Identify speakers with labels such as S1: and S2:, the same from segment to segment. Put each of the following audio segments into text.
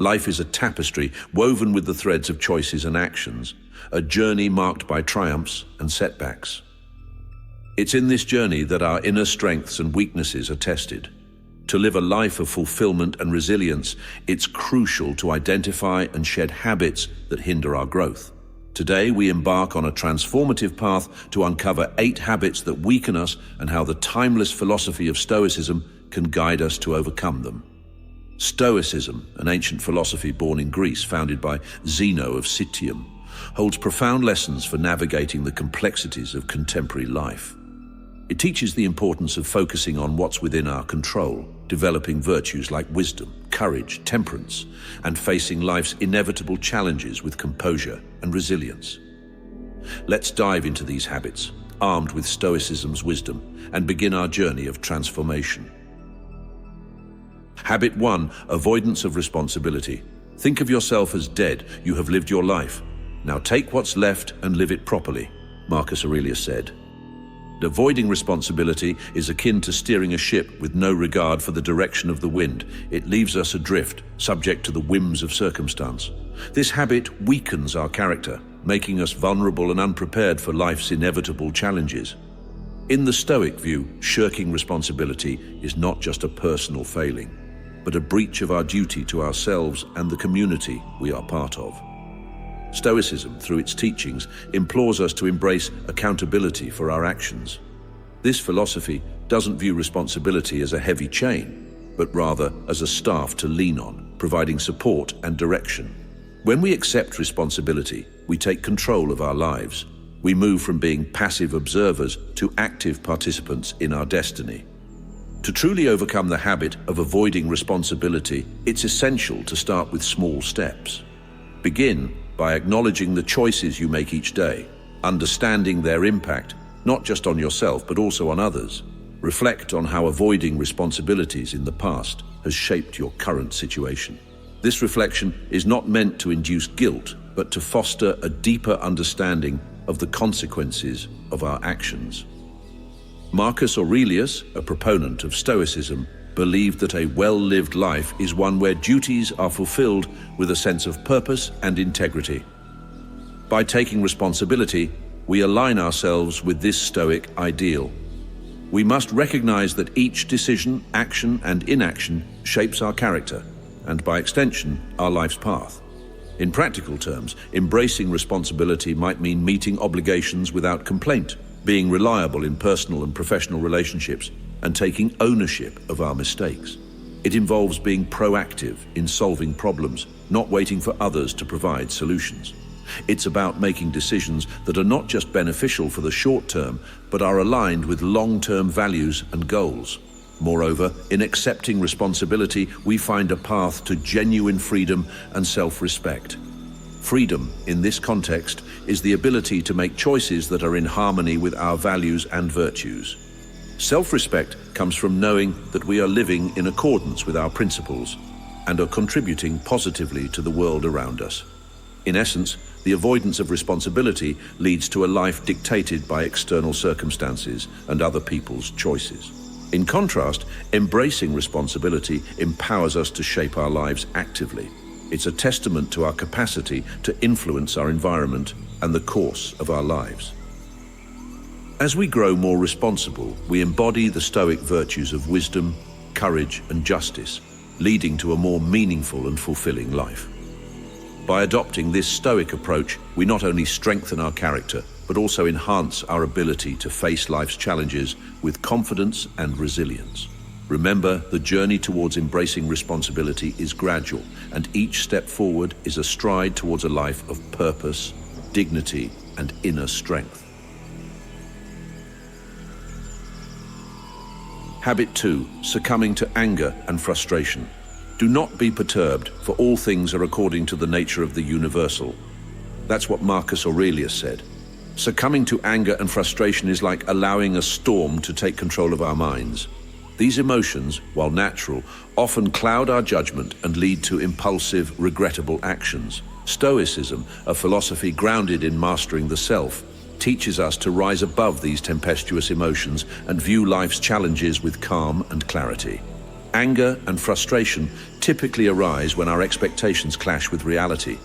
S1: Life is a tapestry woven with the threads of choices and actions, a journey marked by triumphs and setbacks. It's in this journey that our inner strengths and weaknesses are tested. To live a life of fulfillment and resilience, it's crucial to identify and shed habits that hinder our growth. Today, we embark on a transformative path to uncover 8 habits that weaken us and how the timeless philosophy of Stoicism can guide us to overcome them. Stoicism, an ancient philosophy born in Greece, founded by Zeno of Citium, holds profound lessons for navigating the complexities of contemporary life. It teaches the importance of focusing on what's within our control, developing virtues like wisdom, courage, temperance, and facing life's inevitable challenges with composure and resilience. Let's dive into these habits, armed with Stoicism's wisdom, and begin our journey of transformation. Habit 1, avoidance of responsibility. Think of yourself as dead. You have lived your life. Now take what's left and live it properly, Marcus Aurelius said. Avoiding responsibility is akin to steering a ship with no regard for the direction of the wind. It leaves us adrift, subject to the whims of circumstance. This habit weakens our character, making us vulnerable and unprepared for life's inevitable challenges. In the Stoic view, shirking responsibility is not just a personal failing, but a breach of our duty to ourselves and the community we are part of. Stoicism, through its teachings, implores us to embrace accountability for our actions. This philosophy doesn't view responsibility as a heavy chain, but rather as a staff to lean on, providing support and direction. When we accept responsibility, we take control of our lives. We move from being passive observers to active participants in our destiny. To truly overcome the habit of avoiding responsibility, it's essential to start with small steps. Begin by acknowledging the choices you make each day, understanding their impact, not just on yourself, but also on others. Reflect on how avoiding responsibilities in the past has shaped your current situation. This reflection is not meant to induce guilt, but to foster a deeper understanding of the consequences of our actions. Marcus Aurelius, a proponent of Stoicism, believed that a well-lived life is one where duties are fulfilled with a sense of purpose and integrity. By taking responsibility, we align ourselves with this Stoic ideal. We must recognize that each decision, action, and inaction shapes our character, and by extension, our life's path. In practical terms, embracing responsibility might mean meeting obligations without complaint, being reliable in personal and professional relationships, and taking ownership of our mistakes. It involves being proactive in solving problems, not waiting for others to provide solutions. It's about making decisions that are not just beneficial for the short term, but are aligned with long-term values and goals. Moreover, in accepting responsibility, we find a path to genuine freedom and self-respect. Freedom, in this context, is the ability to make choices that are in harmony with our values and virtues. Self-respect comes from knowing that we are living in accordance with our principles and are contributing positively to the world around us. In essence, the avoidance of responsibility leads to a life dictated by external circumstances and other people's choices. In contrast, embracing responsibility empowers us to shape our lives actively. It's a testament to our capacity to influence our environment and the course of our lives. As we grow more responsible, we embody the Stoic virtues of wisdom, courage, and justice, leading to a more meaningful and fulfilling life. By adopting this Stoic approach, we not only strengthen our character, but also enhance our ability to face life's challenges with confidence and resilience. Remember, the journey towards embracing responsibility is gradual, and each step forward is a stride towards a life of purpose, dignity, and inner strength. Habit 2, succumbing to anger and frustration. Do not be perturbed, for all things are according to the nature of the universal. That's what Marcus Aurelius said. Succumbing to anger and frustration is like allowing a storm to take control of our minds. These emotions, while natural, often cloud our judgment and lead to impulsive, regrettable actions. Stoicism, a philosophy grounded in mastering the self, teaches us to rise above these tempestuous emotions and view life's challenges with calm and clarity. Anger and frustration typically arise when our expectations clash with reality.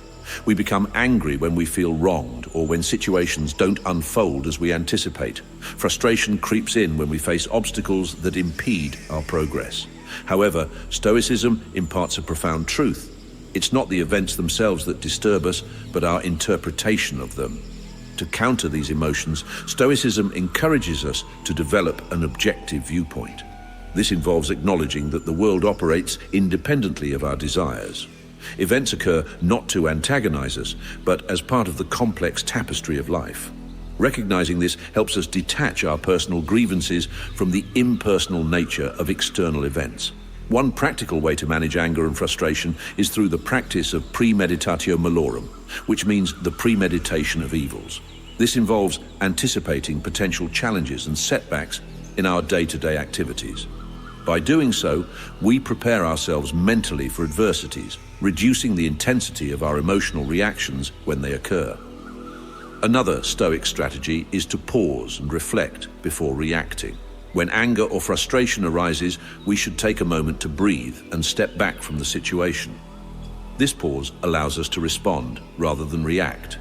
S1: We become angry when we feel wronged or when situations don't unfold as we anticipate. Frustration creeps in when we face obstacles that impede our progress. However, Stoicism imparts a profound truth. It's not the events themselves that disturb us, but our interpretation of them. To counter these emotions, Stoicism encourages us to develop an objective viewpoint. This involves acknowledging that the world operates independently of our desires. Events occur not to antagonize us, but as part of the complex tapestry of life. Recognizing this helps us detach our personal grievances from the impersonal nature of external events. One practical way to manage anger and frustration is through the practice of premeditatio malorum, which means the premeditation of evils. This involves anticipating potential challenges and setbacks in our day-to-day activities. By doing so, we prepare ourselves mentally for adversities, reducing the intensity of our emotional reactions when they occur. Another Stoic strategy is to pause and reflect before reacting. When anger or frustration arises, we should take a moment to breathe and step back from the situation. This pause allows us to respond rather than react.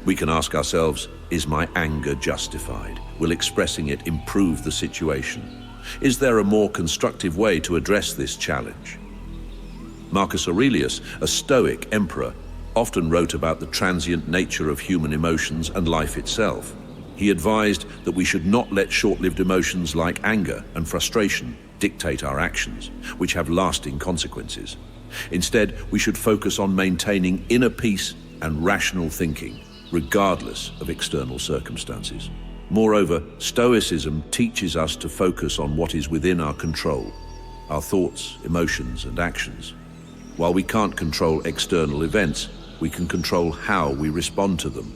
S1: We can ask ourselves, is my anger justified? Will expressing it improve the situation? Is there a more constructive way to address this challenge? Marcus Aurelius, a Stoic emperor, often wrote about the transient nature of human emotions and life itself. He advised that we should not let short-lived emotions like anger and frustration dictate our actions, which have lasting consequences. Instead, we should focus on maintaining inner peace and rational thinking, regardless of external circumstances. Moreover, Stoicism teaches us to focus on what is within our control, our thoughts, emotions, and actions. While we can't control external events, we can control how we respond to them.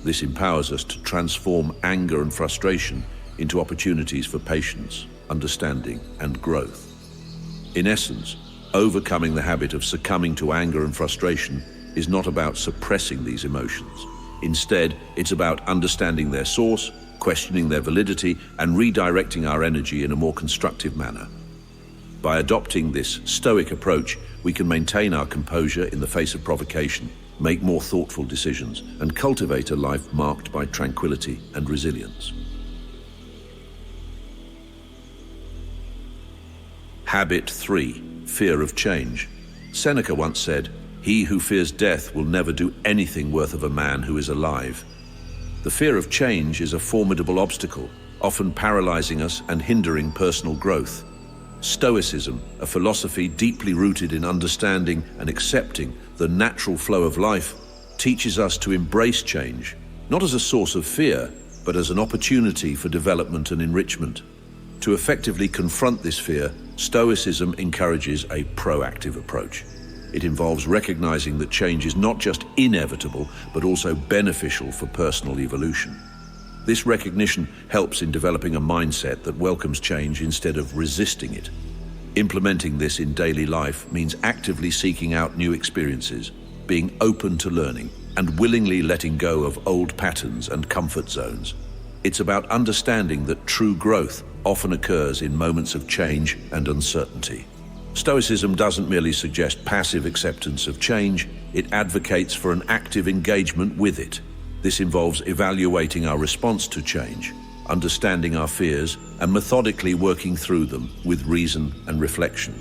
S1: This empowers us to transform anger and frustration into opportunities for patience, understanding, and growth. In essence, overcoming the habit of succumbing to anger and frustration is not about suppressing these emotions. Instead, it's about understanding their source, questioning their validity, and redirecting our energy in a more constructive manner. By adopting this Stoic approach, we can maintain our composure in the face of provocation, make more thoughtful decisions, and cultivate a life marked by tranquility and resilience. Habit 3. Fear of change. Seneca once said, "He who fears death will never do anything worth of a man who is alive." The fear of change is a formidable obstacle, often paralyzing us and hindering personal growth. Stoicism, a philosophy deeply rooted in understanding and accepting the natural flow of life, teaches us to embrace change, not as a source of fear, but as an opportunity for development and enrichment. To effectively confront this fear, Stoicism encourages a proactive approach. It involves recognizing that change is not just inevitable, but also beneficial for personal evolution. This recognition helps in developing a mindset that welcomes change instead of resisting it. Implementing this in daily life means actively seeking out new experiences, being open to learning, and willingly letting go of old patterns and comfort zones. It's about understanding that true growth often occurs in moments of change and uncertainty. Stoicism doesn't merely suggest passive acceptance of change, it advocates for an active engagement with it. This involves evaluating our response to change, understanding our fears, and methodically working through them with reason and reflection.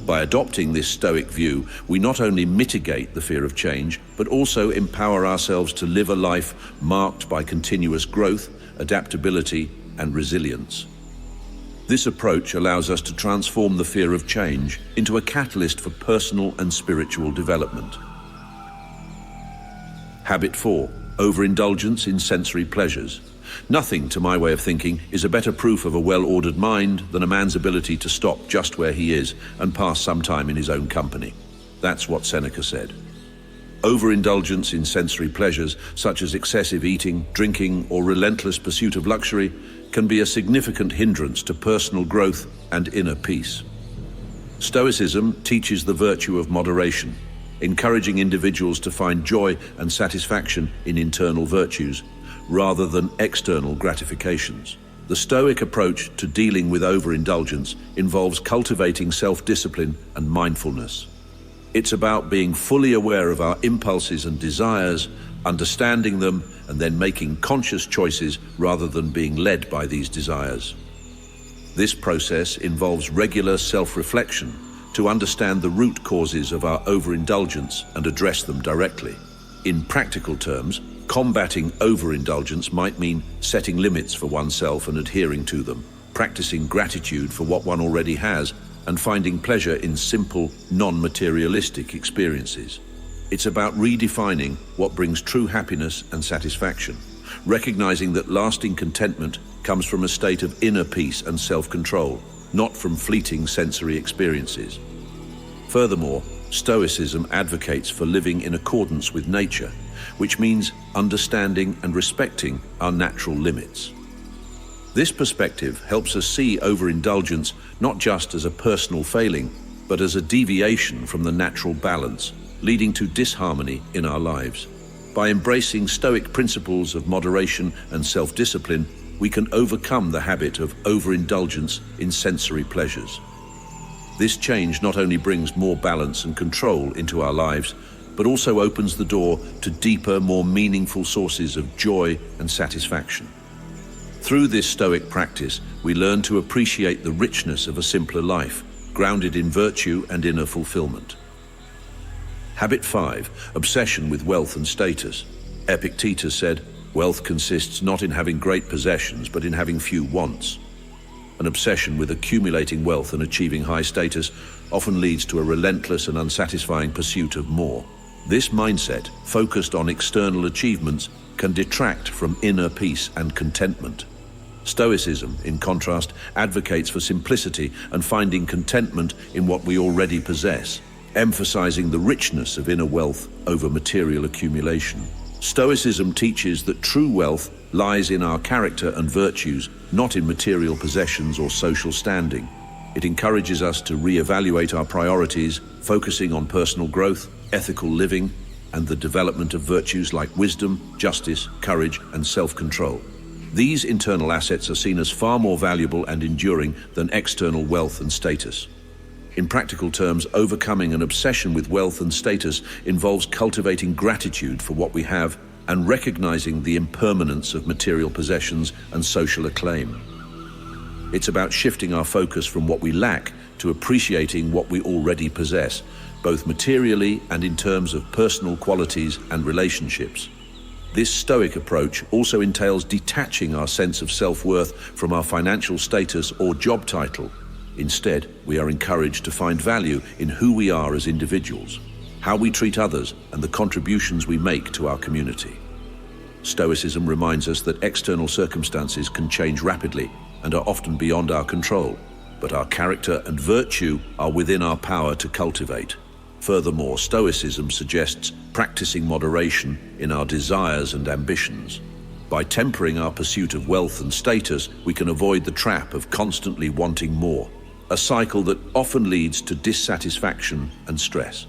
S1: By adopting this Stoic view, we not only mitigate the fear of change, but also empower ourselves to live a life marked by continuous growth, adaptability, and resilience. This approach allows us to transform the fear of change into a catalyst for personal and spiritual development. Habit 4. Overindulgence in sensory pleasures. Nothing, to my way of thinking, is a better proof of a well-ordered mind than a man's ability to stop just where he is and pass some time in his own company. That's what Seneca said. Overindulgence in sensory pleasures, such as excessive eating, drinking, or relentless pursuit of luxury, can be a significant hindrance to personal growth and inner peace. Stoicism teaches the virtue of moderation, encouraging individuals to find joy and satisfaction in internal virtues rather than external gratifications. The Stoic approach to dealing with overindulgence involves cultivating self-discipline and mindfulness. It's about being fully aware of our impulses and desires, understanding them, and then making conscious choices rather than being led by these desires. This process involves regular self-reflection to understand the root causes of our overindulgence and address them directly. In practical terms, combating overindulgence might mean setting limits for oneself and adhering to them, practicing gratitude for what one already has, and finding pleasure in simple, non-materialistic experiences. It's about redefining what brings true happiness and satisfaction, recognizing that lasting contentment comes from a state of inner peace and self-control, not from fleeting sensory experiences. Furthermore, Stoicism advocates for living in accordance with nature, which means understanding and respecting our natural limits. This perspective helps us see overindulgence not just as a personal failing, but as a deviation from the natural balance, leading to disharmony in our lives. By embracing Stoic principles of moderation and self-discipline, we can overcome the habit of overindulgence in sensory pleasures. This change not only brings more balance and control into our lives, but also opens the door to deeper, more meaningful sources of joy and satisfaction. Through this Stoic practice, we learn to appreciate the richness of a simpler life, grounded in virtue and inner fulfillment. Habit 5, obsession with wealth and status. Epictetus said, "Wealth consists not in having great possessions, but in having few wants." An obsession with accumulating wealth and achieving high status often leads to a relentless and unsatisfying pursuit of more. This mindset, focused on external achievements, can detract from inner peace and contentment. Stoicism, in contrast, advocates for simplicity and finding contentment in what we already possess, emphasizing the richness of inner wealth over material accumulation. Stoicism teaches that true wealth lies in our character and virtues, not in material possessions or social standing. It encourages us to reevaluate our priorities, focusing on personal growth, ethical living, and the development of virtues like wisdom, justice, courage, and self-control. These internal assets are seen as far more valuable and enduring than external wealth and status. In practical terms, overcoming an obsession with wealth and status involves cultivating gratitude for what we have and recognizing the impermanence of material possessions and social acclaim. It's about shifting our focus from what we lack to appreciating what we already possess, both materially and in terms of personal qualities and relationships. This Stoic approach also entails detaching our sense of self-worth from our financial status or job title. Instead, we are encouraged to find value in who we are as individuals, how we treat others, and the contributions we make to our community. Stoicism reminds us that external circumstances can change rapidly and are often beyond our control, but our character and virtue are within our power to cultivate. Furthermore, Stoicism suggests practicing moderation in our desires and ambitions. By tempering our pursuit of wealth and status, we can avoid the trap of constantly wanting more, a cycle that often leads to dissatisfaction and stress.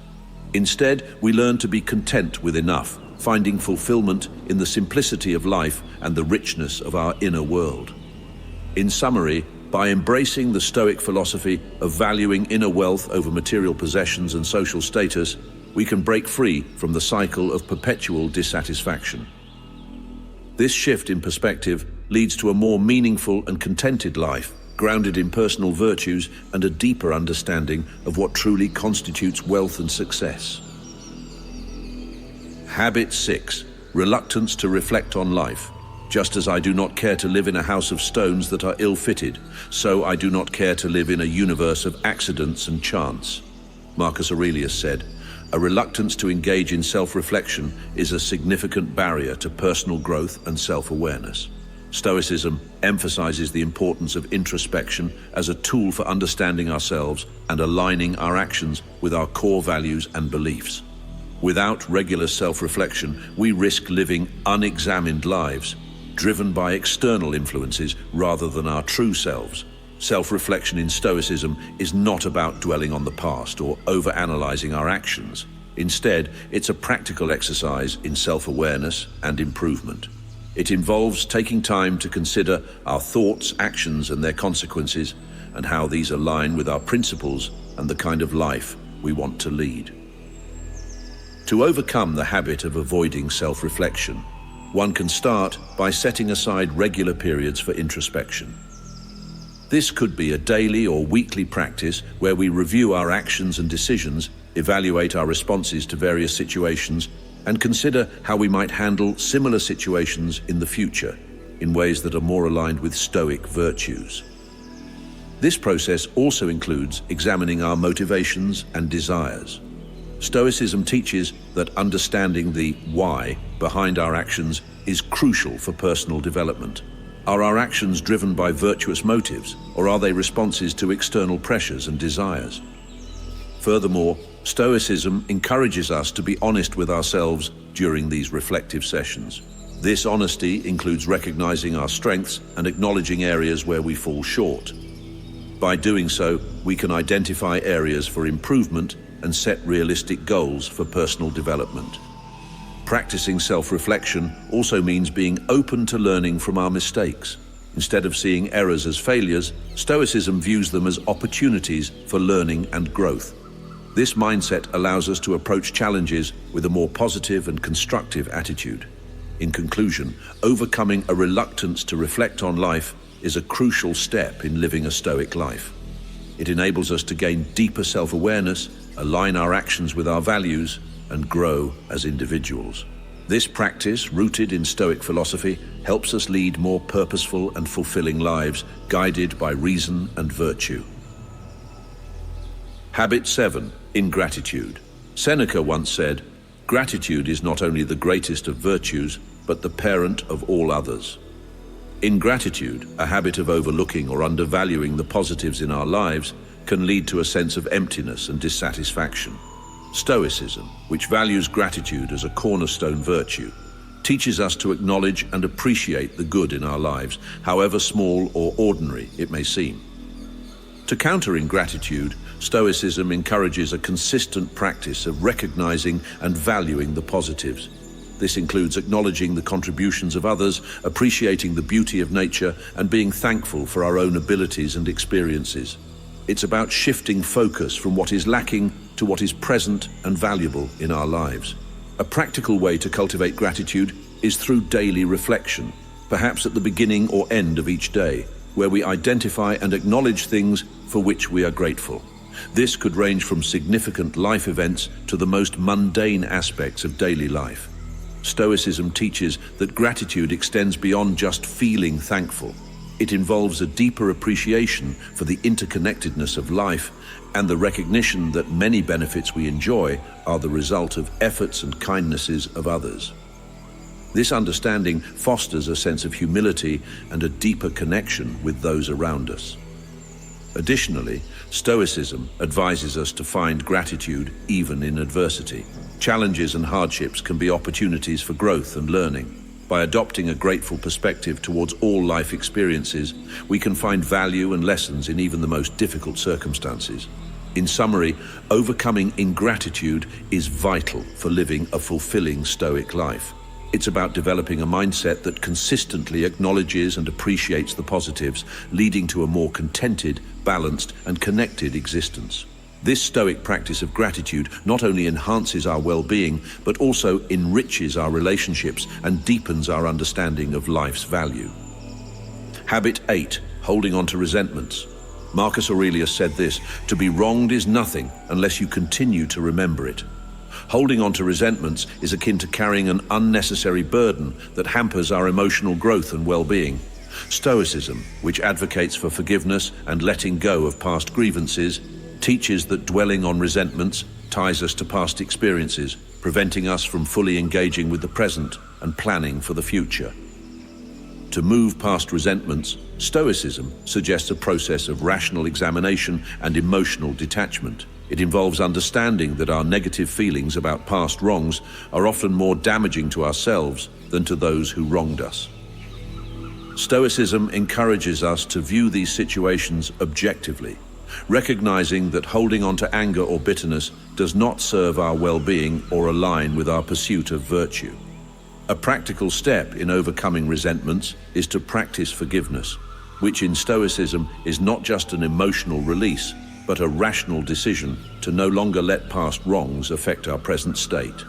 S1: Instead, we learn to be content with enough, finding fulfillment in the simplicity of life and the richness of our inner world. In summary, by embracing the Stoic philosophy of valuing inner wealth over material possessions and social status, we can break free from the cycle of perpetual dissatisfaction. This shift in perspective leads to a more meaningful and contented life, grounded in personal virtues and a deeper understanding of what truly constitutes wealth and success. Habit 6. Reluctance to reflect on life. Just as I do not care to live in a house of stones that are ill-fitted, so I do not care to live in a universe of accidents and chance. Marcus Aurelius said, "A reluctance to engage in self-reflection is a significant barrier to personal growth and self-awareness." Stoicism emphasizes the importance of introspection as a tool for understanding ourselves and aligning our actions with our core values and beliefs. Without regular self-reflection, we risk living unexamined lives, driven by external influences rather than our true selves. Self-reflection in Stoicism is not about dwelling on the past or overanalyzing our actions. Instead, it's a practical exercise in self-awareness and improvement. It involves taking time to consider our thoughts, actions, and their consequences, and how these align with our principles and the kind of life we want to lead. To overcome the habit of avoiding self-reflection, one can start by setting aside regular periods for introspection. This could be a daily or weekly practice where we review our actions and decisions, evaluate our responses to various situations, and consider how we might handle similar situations in the future in ways that are more aligned with Stoic virtues. This process also includes examining our motivations and desires. Stoicism teaches that understanding the why behind our actions is crucial for personal development. Are our actions driven by virtuous motives, or are they responses to external pressures and desires? Furthermore, Stoicism encourages us to be honest with ourselves during these reflective sessions. This honesty includes recognizing our strengths and acknowledging areas where we fall short. By doing so, we can identify areas for improvement and set realistic goals for personal development. Practicing self-reflection also means being open to learning from our mistakes. Instead of seeing errors as failures, Stoicism views them as opportunities for learning and growth. This mindset allows us to approach challenges with a more positive and constructive attitude. In conclusion, overcoming a reluctance to reflect on life is a crucial step in living a Stoic life. It enables us to gain deeper self-awareness, align our actions with our values, and grow as individuals. This practice, rooted in Stoic philosophy, helps us lead more purposeful and fulfilling lives, guided by reason and virtue. Habit 7. Ingratitude. Seneca once said, "Gratitude is not only the greatest of virtues, but the parent of all others." Ingratitude, a habit of overlooking or undervaluing the positives in our lives, can lead to a sense of emptiness and dissatisfaction. Stoicism, which values gratitude as a cornerstone virtue, teaches us to acknowledge and appreciate the good in our lives, however small or ordinary it may seem. To counter ingratitude, Stoicism encourages a consistent practice of recognizing and valuing the positives. This includes acknowledging the contributions of others, appreciating the beauty of nature, and being thankful for our own abilities and experiences. It's about shifting focus from what is lacking to what is present and valuable in our lives. A practical way to cultivate gratitude is through daily reflection, perhaps at the beginning or end of each day, where we identify and acknowledge things for which we are grateful. This could range from significant life events to the most mundane aspects of daily life. Stoicism teaches that gratitude extends beyond just feeling thankful. It involves a deeper appreciation for the interconnectedness of life and the recognition that many benefits we enjoy are the result of efforts and kindnesses of others. This understanding fosters a sense of humility and a deeper connection with those around us. Additionally, Stoicism advises us to find gratitude even in adversity. Challenges and hardships can be opportunities for growth and learning. By adopting a grateful perspective towards all life experiences, we can find value and lessons in even the most difficult circumstances. In summary, overcoming ingratitude is vital for living a fulfilling Stoic life. It's about developing a mindset that consistently acknowledges and appreciates the positives, leading to a more contented, balanced, and connected existence. This Stoic practice of gratitude not only enhances our well-being, but also enriches our relationships and deepens our understanding of life's value. Habit 8. Holding on to resentments. Marcus Aurelius said this, "To be wronged is nothing unless you continue to remember it." Holding on to resentments is akin to carrying an unnecessary burden that hampers our emotional growth and well-being. Stoicism, which advocates for forgiveness and letting go of past grievances, teaches that dwelling on resentments ties us to past experiences, preventing us from fully engaging with the present and planning for the future. To move past resentments, Stoicism suggests a process of rational examination and emotional detachment. It involves understanding that our negative feelings about past wrongs are often more damaging to ourselves than to those who wronged us. Stoicism encourages us to view these situations objectively, recognizing that holding on to anger or bitterness does not serve our well-being or align with our pursuit of virtue. A practical step in overcoming resentments is to practice forgiveness, which in Stoicism is not just an emotional release, but a rational decision to no longer let past wrongs affect our present state.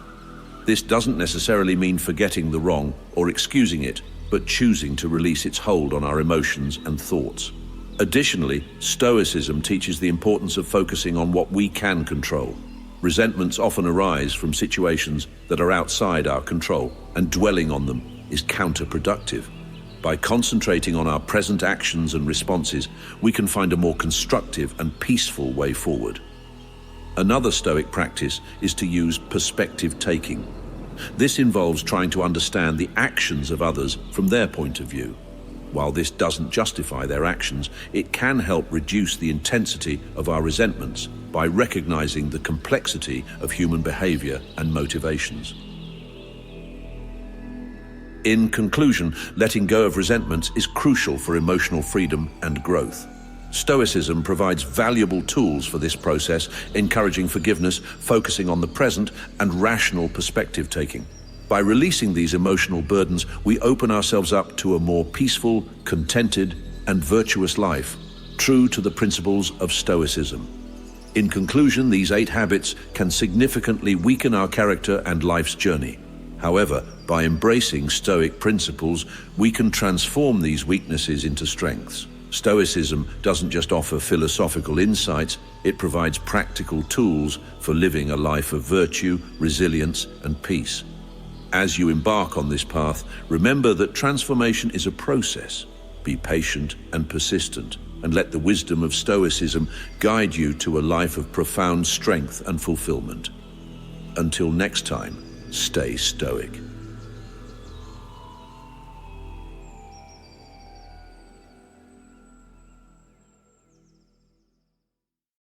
S1: This doesn't necessarily mean forgetting the wrong or excusing it, but choosing to release its hold on our emotions and thoughts. Additionally, Stoicism teaches the importance of focusing on what we can control. Resentments often arise from situations that are outside our control, and dwelling on them is counterproductive. By concentrating on our present actions and responses, we can find a more constructive and peaceful way forward. Another Stoic practice is to use perspective taking. This involves trying to understand the actions of others from their point of view. While this doesn't justify their actions, it can help reduce the intensity of our resentments by recognizing the complexity of human behavior and motivations. In conclusion, letting go of resentments is crucial for emotional freedom and growth. Stoicism provides valuable tools for this process, encouraging forgiveness, focusing on the present, and rational perspective taking. By releasing these emotional burdens, we open ourselves up to a more peaceful, contented, and virtuous life, true to the principles of Stoicism. In conclusion, these 8 habits can significantly weaken our character and life's journey. However, by embracing Stoic principles, we can transform these weaknesses into strengths. Stoicism doesn't just offer philosophical insights, it provides practical tools for living a life of virtue, resilience, and peace. As you embark on this path, remember that transformation is a process. Be patient and persistent, and let the wisdom of Stoicism guide you to a life of profound strength and fulfillment. Until next time, stay Stoic.